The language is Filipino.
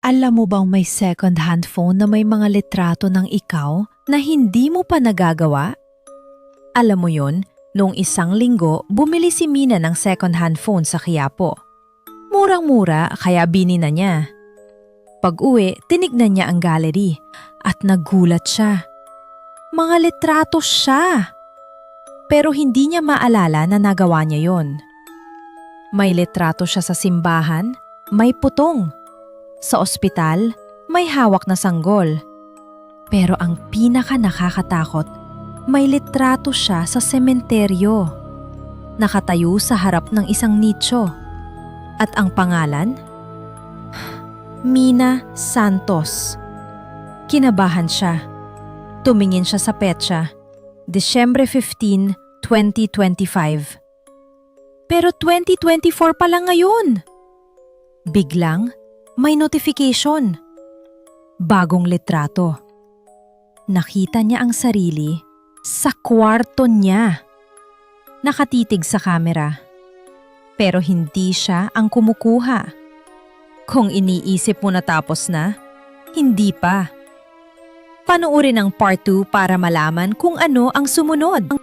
Alam mo bang may second-hand phone na may mga litrato ng ikaw na hindi mo pa nagagawa? Alam mo yon, noong isang linggo, bumili si Mina ng second-hand phone sa Quiapo. Murang-mura kaya binili niya. Pag-uwi, tinignan niya ang gallery at nagulat siya. Mga litrato siya! Pero hindi niya maalala na nagawa niya yon. May litrato siya sa simbahan, may putong. Sa ospital, may hawak na sanggol. Pero ang pinaka nakakatakot, may litrato siya sa sementeryo. Nakatayo sa harap ng isang nicho. At ang pangalan? Mina Santos. Kinabahan siya. Tumingin siya sa petsa. Disyembre 15, 2025. Pero 2024 pa lang ngayon. Biglang, may notification. Bagong litrato. Nakita niya ang sarili sa kwarto niya. Nakatitig sa kamera. Pero hindi siya ang kumukuha. Kung iniisip mo na tapos na, hindi pa. Panuorin ang part 2 para malaman kung ano ang sumunod.